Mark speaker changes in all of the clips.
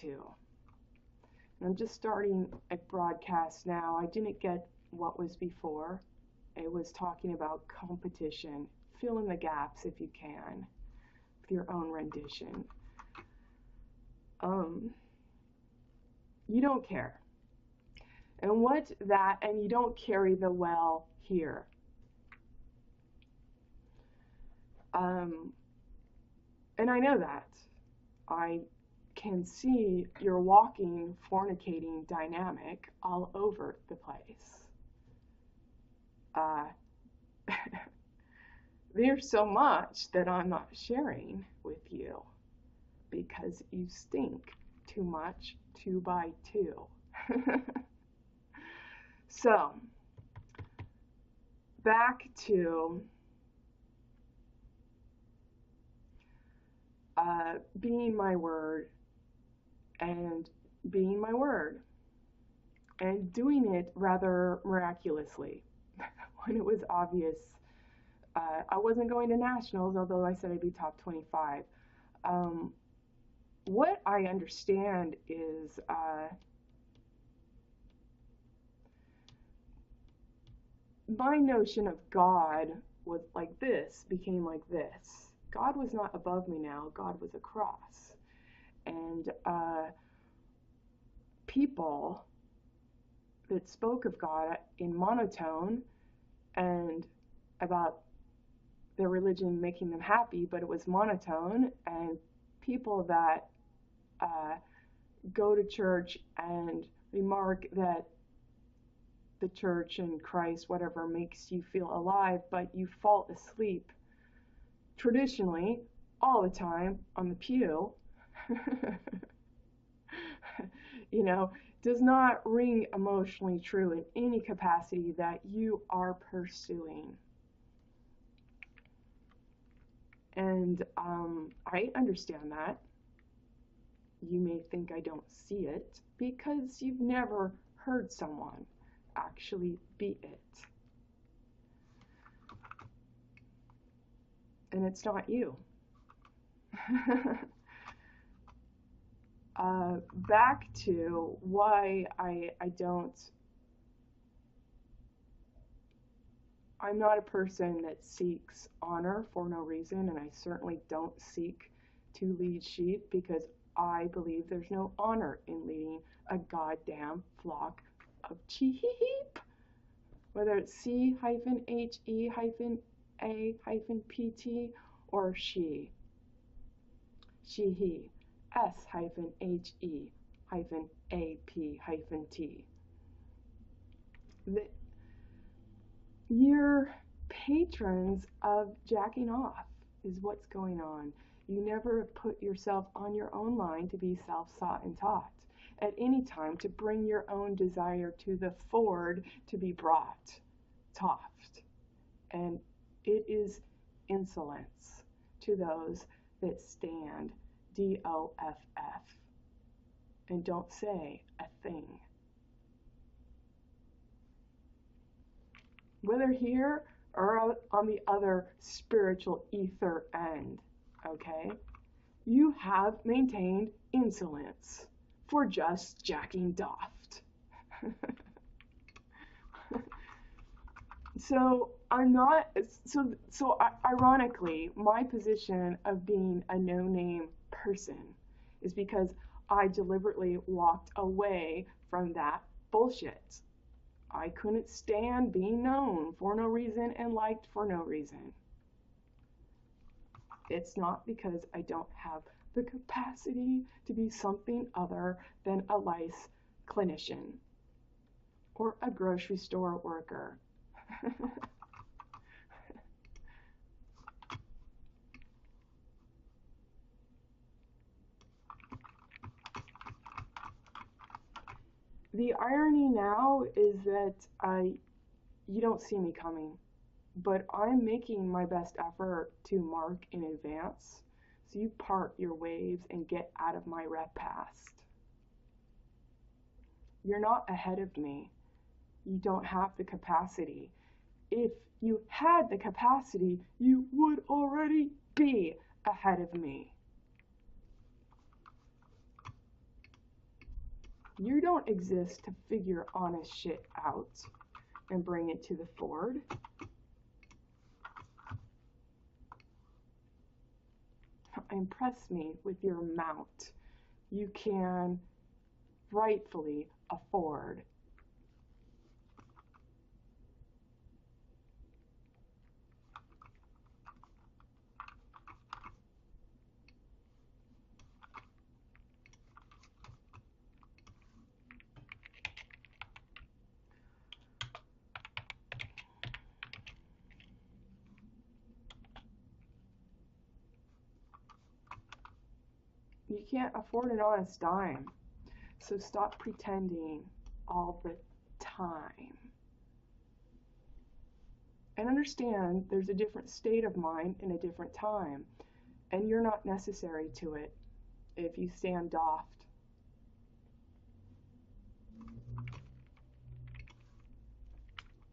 Speaker 1: to. And I'm just starting a broadcast now. I didn't get what was before. It was talking about competition. Fill in the gaps if you can with your own rendition. You don't care. And you don't carry the well here. And I know that. I can see your walking, fornicating dynamic all over the place. There's so much that I'm not sharing with you because you stink too much 2x2. So, back to being my word and being my word and doing it rather miraculously when it was obvious. I wasn't going to nationals, although I said I'd be top 25. What I understand is my notion of God was like this, became like this. God was not above me now, God was across. And people that spoke of God in monotone and about their religion making them happy, but it was monotone, and people that go to church and remark that the church and Christ, whatever, makes you feel alive, but you fall asleep traditionally all the time on the pew, you know, does not ring emotionally true in any capacity that you are pursuing. And I understand that. You may think I don't see it because you've never heard someone actually be it. And it's not you. Back to why I'm not a person that seeks honor for no reason, and I certainly don't seek to lead sheep because I believe there's no honor in leading a goddamn flock of sheep. Whether it's C-HE-A-PT or she, he, S-HE-AP-T. You're patrons of jacking off is what's going on. You never have put yourself on your own line to be self-sought and taught at any time, to bring your own desire to the ford to be brought, toffed. And it is insolence to those that stand DOFF and don't say a thing. Whether here or on the other spiritual ether end, okay, you have maintained insolence for just jacking doffed. So ironically, my position of being a no-name person is because I deliberately walked away from that bullshit. I couldn't stand being known for no reason and liked for no reason. It's not because I don't have the capacity to be something other than a lice clinician or a grocery store worker. The irony now is that you don't see me coming, but I'm making my best effort to mark in advance, so you part your waves and get out of my rep past. You're not ahead of me. You don't have the capacity. If you had the capacity, you would already be ahead of me. You don't exist to figure honest shit out and bring it to the Ford. Impress me with your mount you can rightfully afford. You can't afford an honest dime, so stop pretending all the time. And understand there's a different state of mind in a different time, and you're not necessary to it if you stand doffed.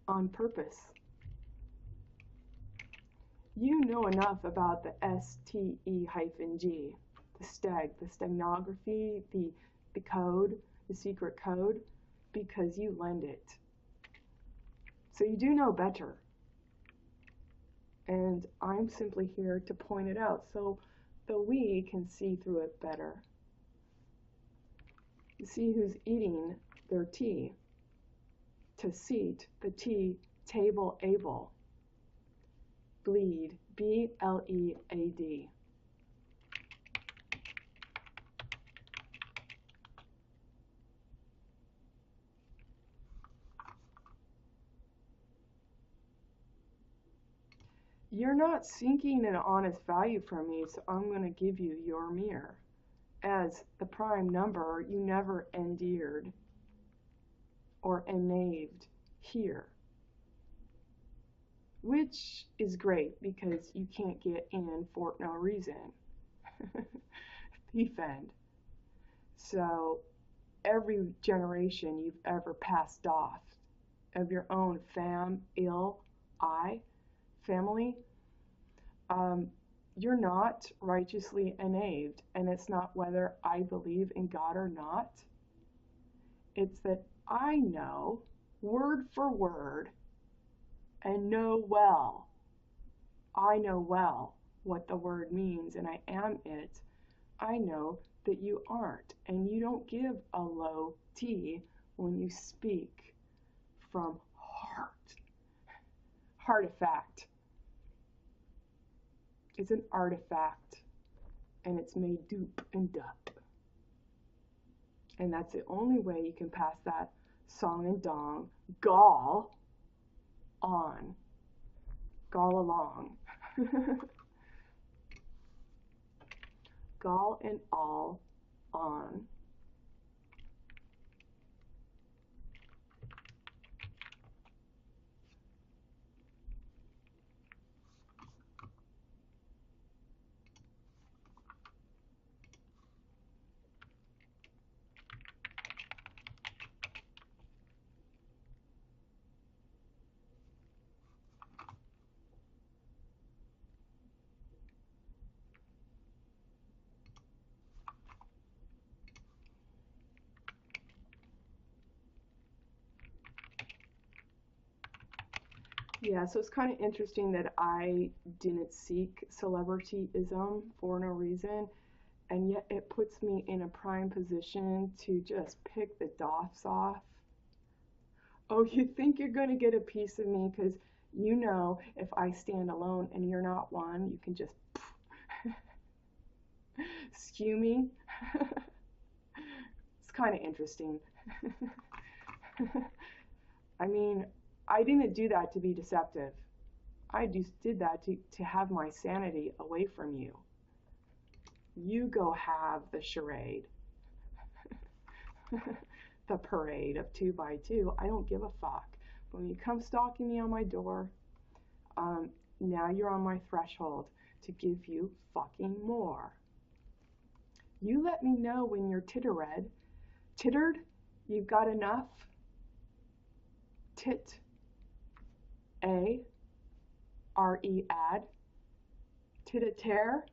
Speaker 1: On purpose. You know enough about the STE-G, the steg, the steganography, the code, the secret code, because you lend it. So you do know better. And I'm simply here to point it out so the we can see through it better. See who's eating their tea. To seat, the T, table, able. Bleed, B-L-E-A-D. You're not seeking an honest value from me, so I'm going to give you your mirror. As the prime number, you never endeared or ennaved here. Which is great because you can't get in for no reason. Defend. So every generation you've ever passed off of your own family, you're not righteously ennaved, and it's not whether I believe in God or not. It's that I know word for word and know well. I know well what the word means, and I am it. I know that you aren't, and you don't give a low T when you speak from heart. Artifact. It's an artifact, and it's made dupe and dup. And that's the only way you can pass that song and dong, gall, on. Gall along. Gall and all on. Yeah, so it's kind of interesting that I didn't seek celebrityism for no reason, and yet it puts me in a prime position to just pick the doffs off. Oh, you think you're going to get a piece of me because you know if I stand alone and you're not one, you can just skew me. It's kind of interesting. I mean, I didn't do that to be deceptive. I just did that to have my sanity away from you. You go have the charade. The parade of 2 by 2. I don't give a fuck. When you come stalking me on my door, now you're on my threshold to give you fucking more. You let me know when you're tittered, you've got enough. Tit, A-R-E, add. Tit-a-tear,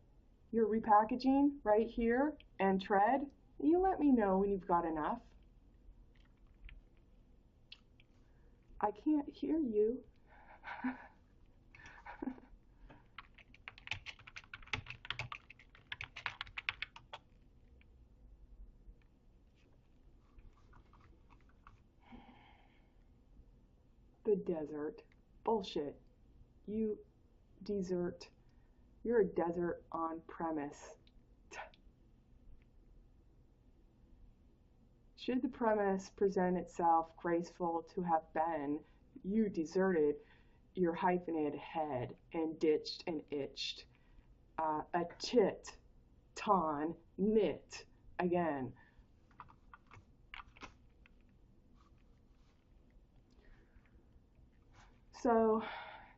Speaker 1: you're repackaging right here, and tread. You let me know when you've got enough. I can't hear you. The desert. Bullshit. You desert. You're a desert on premise. Should the premise present itself graceful to have been, you deserted your hyphenated head and ditched and itched. A tit, ton, knit, again. So,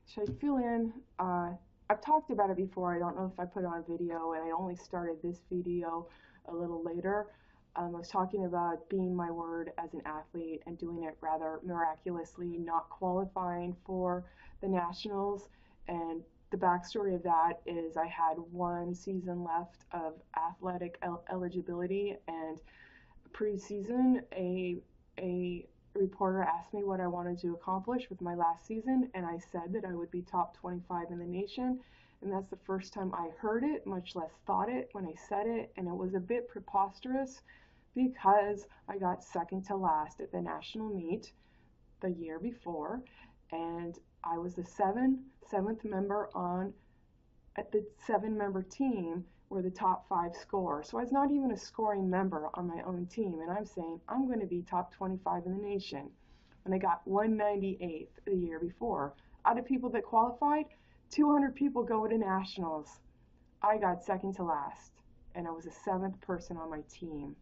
Speaker 1: should I fill in? I've talked about it before. I don't know if I put it on video, and I only started this video a little later. I was talking about being my word as an athlete and doing it rather miraculously, not qualifying for the nationals. And the backstory of that is I had one season left of athletic eligibility, and preseason, a reporter asked me what I wanted to accomplish with my last season, and I said that I would be top 25 in the nation. And that's the first time I heard it, much less thought it when I said it, and it was a bit preposterous because I got second to last at the national meet the year before, and I was the seventh member on at the 7-member team where the top 5 score. So I was not even a scoring member on my own team, and I'm saying I'm going to be top 25 in the nation. And I got 198th the year before. Out of people that qualified, 200 people go to nationals. I got second to last, and I was the 7th person on my team.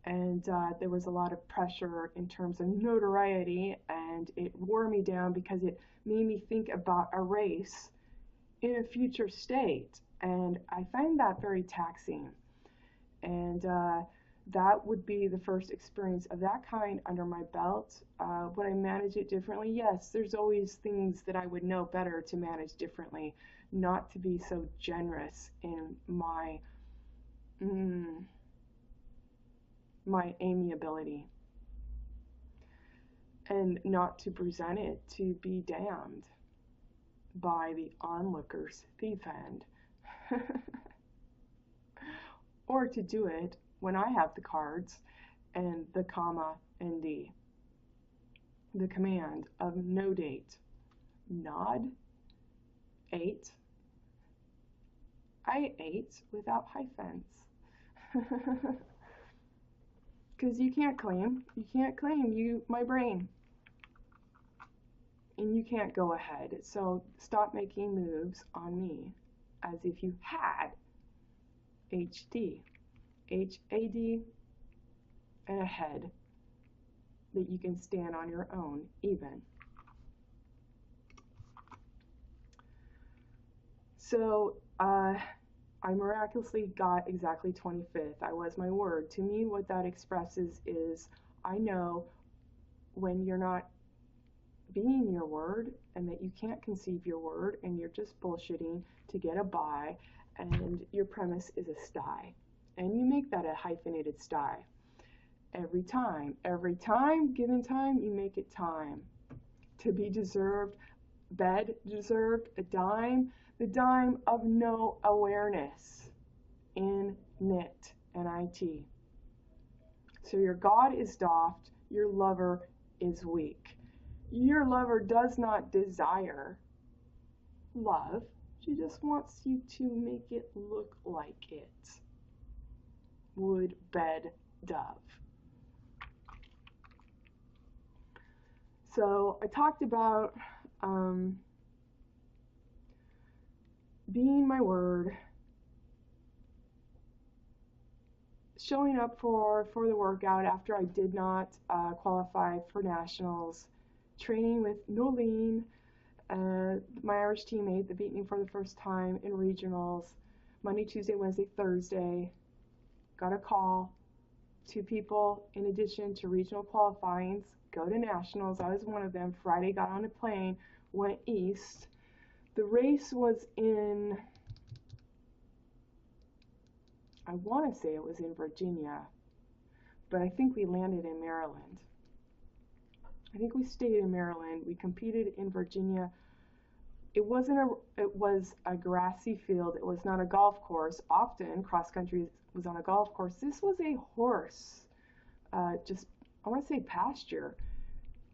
Speaker 1: And there was a lot of pressure in terms of notoriety, and it wore me down because it made me think about a race in a future state, and I find that very taxing. And that would be the first experience of that kind under my belt. Would I manage it differently? Yes, there's always things that I would know better to manage differently, not to be so generous in my my amiability, and not to present it to be damned by the onlookers' thief end. Or to do it when I have the cards and the comma ND. The command of no date. Nod. Ate. I ate without hyphens. Because you can't claim my brain. And you can't go ahead. So stop making moves on me as if you had HD, HAD, and a head that you can stand on your own even. So I miraculously got exactly 25th. I was my word. To me, what that expresses is I know when you're not being your word and that you can't conceive your word and you're just bullshitting to get a buy, and your premise is a sty, and you make that a hyphenated sty every time, given time, you make it time to be deserved. Bed deserved, a dime, the dime of no awareness in NIT, N-I-T. So your God is doffed, your lover is weak. Your lover does not desire love. She just wants you to make it look like it. Wood, bed, dove. So I talked about being my word, showing up for the workout after I did not qualify for nationals, training with Nolene, my Irish teammate that beat me for the first time in regionals, Monday, Tuesday, Wednesday, Thursday. Got a call. 2 people, in addition to regional qualifyings, go to nationals. I was one of them. Friday, got on a plane, went east. The race was in, I want to say it was in Virginia, but I think we landed in Maryland. I think we stayed in Maryland. We competed in Virginia. It was a grassy field. It was not a golf course. Often cross country was on a golf course. This was a horse, just, I want to say pasture.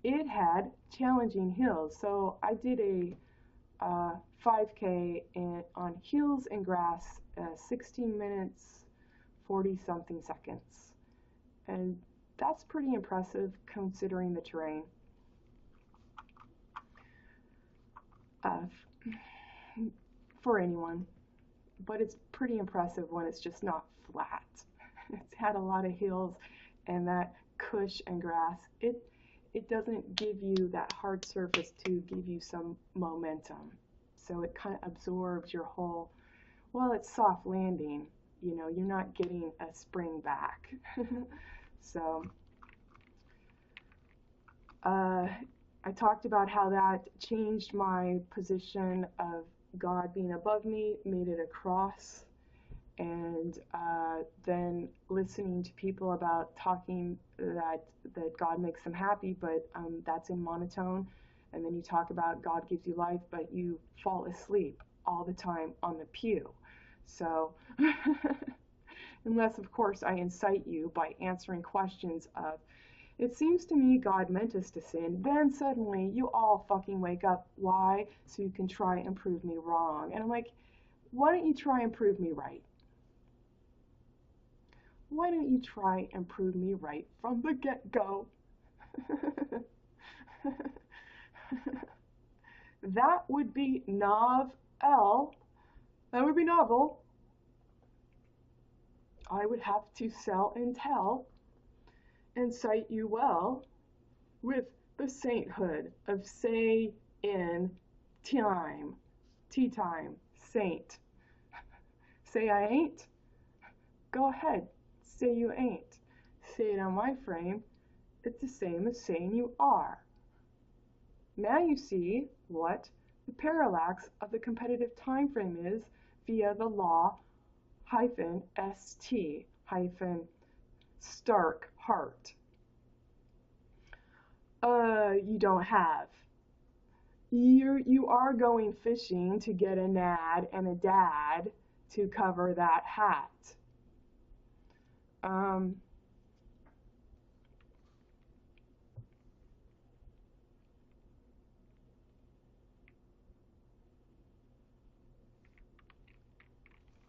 Speaker 1: It had challenging hills. So I did a 5K on hills and grass, 16 minutes, 40 something seconds. And that's pretty impressive considering the terrain. For anyone, but it's pretty impressive when it's just not flat. It's had a lot of hills and that cush and grass. It doesn't give you that hard surface to give you some momentum. So it kind of absorbs your whole, well, it's soft landing, you know, you're not getting a spring back. So I talked about how that changed my position of God being above me, made it a cross, and then listening to people about talking that God makes them happy, but that's in monotone. And then you talk about God gives you life, but you fall asleep all the time on the pew. So unless, of course, I incite you by answering questions of, it seems to me God meant us to sin, then suddenly you all fucking wake up. Why? So you can try and prove me wrong. And I'm like, why don't you try and prove me right? Why don't you try and prove me right from the get-go? That would be novel. That would be novel. I would have to sell and tell and cite you well with the sainthood of say in time, tea time, saint. Say I ain't? Go ahead, say you ain't. Say it on my frame, it's the same as saying you are. Now you see what the parallax of the competitive time frame is via the law -st Stark heart. You don't have. You are going fishing to get a nad and a dad to cover that hat.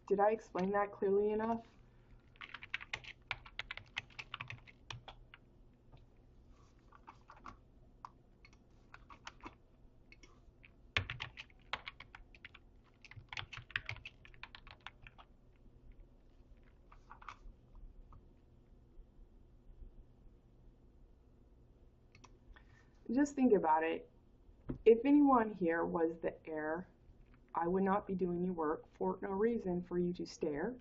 Speaker 1: Did I explain that clearly enough? Just think about it. If anyone here was the heir, I would not be doing your work for no reason for you to stare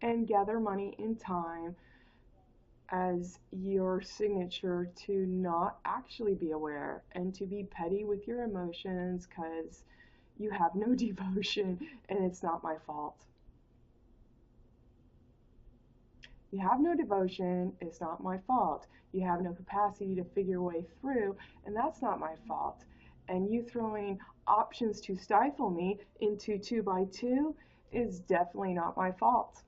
Speaker 1: and gather money in time as your signature to not actually be aware and to be petty with your emotions because you have no devotion and it's not my fault. You have no devotion, it's not my fault. You have no capacity to figure your way through, and that's not my fault. And you throwing options to stifle me into 2x2 is definitely not my fault.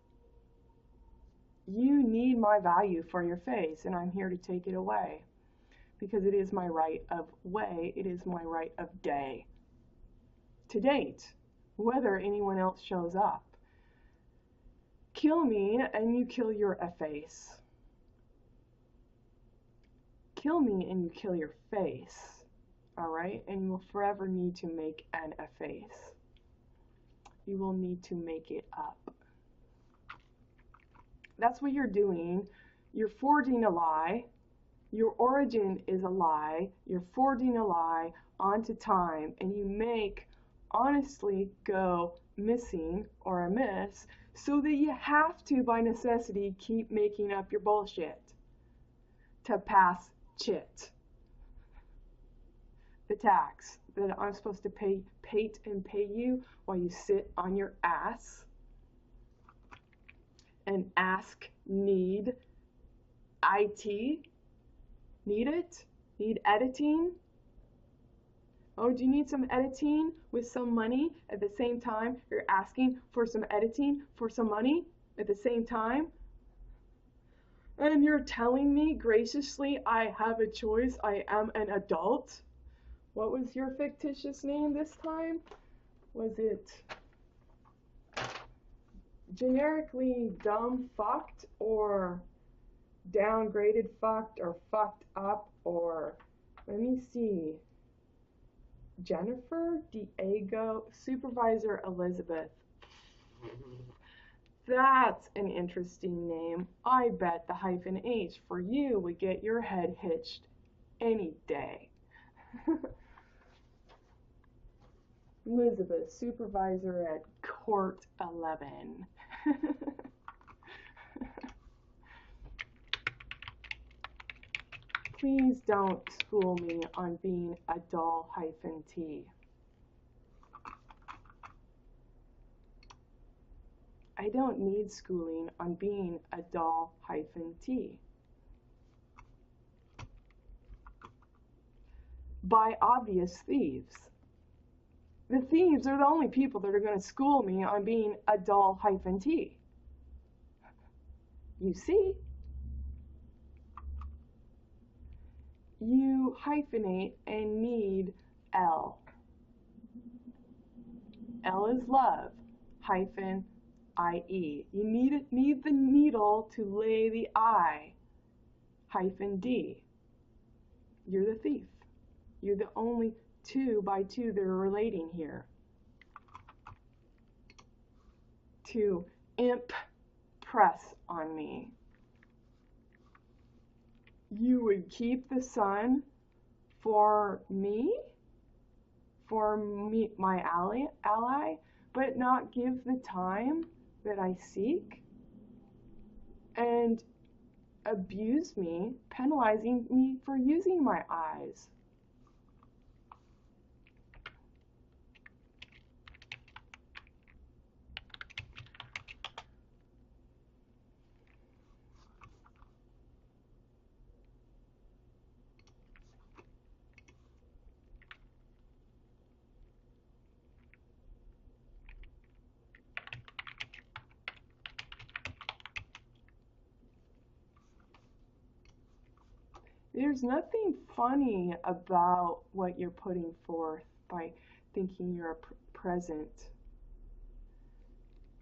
Speaker 1: You need my value for your face, and I'm here to take it away. Because it is my right of way, it is my right of day. To date, whether anyone else shows up. Kill me and you kill your face. Kill me and you kill your face. Alright? And you will forever need to make an efface. You will need to make it up. That's what you're doing. You're forging a lie. Your origin is a lie. You're forging a lie onto time, and you make honestly go missing or amiss so that you have to, by necessity, keep making up your bullshit to pass chit. The tax that I'm supposed to pay and pay you while you sit on your ass and ask need IT, need it, Need editing? Oh, do you need some editing with some money at the same time? You're asking for some editing for some money at the same time? And you're telling me graciously I have a choice, I am an adult? What was your fictitious name this time? Was it generically dumb fucked, or downgraded fucked, or fucked up, or let me see, Jennifer, Diego, Supervisor Elizabeth? That's an interesting name. I bet the hyphen H for you would get your head hitched any day. Elizabeth, Supervisor at Court 11. Please don't school me on being a doll hyphen T. I don't need schooling on being a doll hyphen T. By obvious thieves. The thieves are the only people that are going to school me on being a doll hyphen T. You see? You hyphenate and need L. L is love, hyphen IE. You need the needle to lay the I, hyphen D. You're the thief. You're the only 2 by 2 that are relating here. To impress on me. You would keep the sun for me? For me, my ally, but not give the time that I seek? And abuse me, penalizing me for using my eyes. There's nothing funny about what you're putting forth by thinking you're a present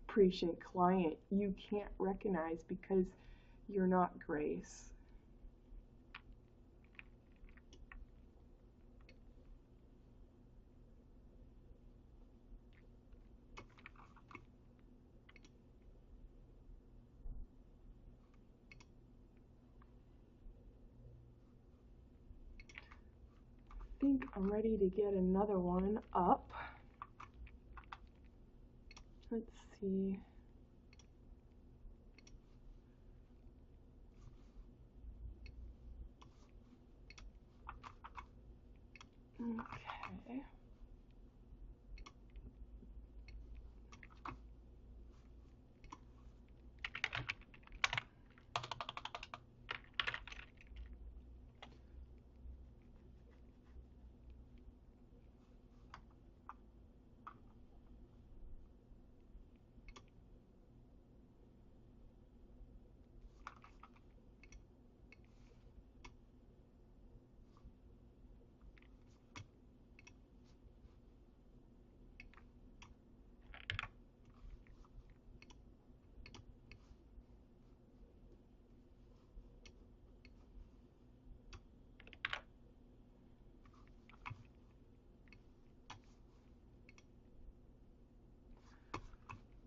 Speaker 1: prescient client you can't recognize because you're not Grace. I think I'm ready to get another one up. Let's see. Okay.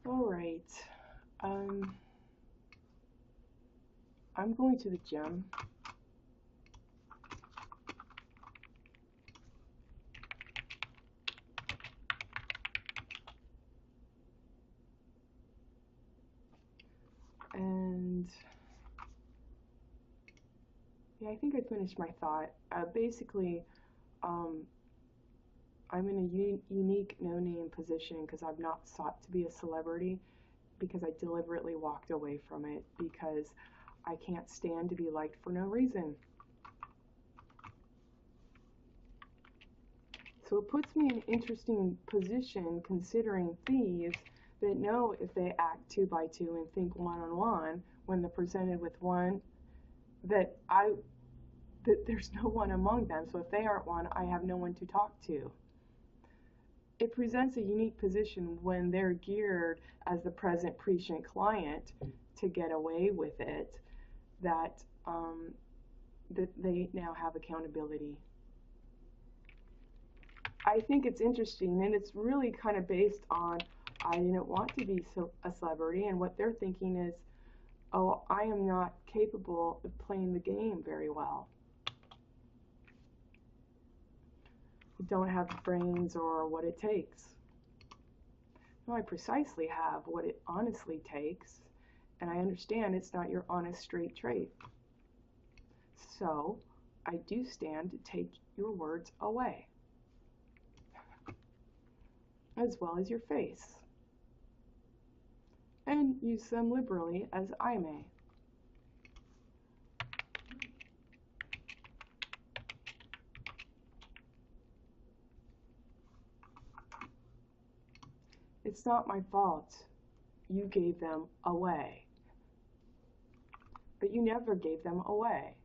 Speaker 1: All right. I'm going to the gym. And yeah, I think I finished my thought. Basically, I'm in a unique no-name position because I've not sought to be a celebrity, because I deliberately walked away from it because I can't stand to be liked for no reason. So it puts me in an interesting position considering thieves that know if they act two by two and think one on one when they're presented with one, that there's no one among them. So if they aren't one, I have no one to talk to. It presents a unique position when they're geared as the present prescient client to get away with it, that that they now have accountability. I think it's interesting, and it's really kind of based on I didn't want to be a celebrity, and what they're thinking is, oh, I am not capable of playing the game very well. I don't have the brains or what it takes. No, I precisely have what it honestly takes, and I understand it's not your honest straight trait. So I do stand to take your words away, as well as your face, and use them liberally as I may. It's not my fault you gave them away, but you never gave them away.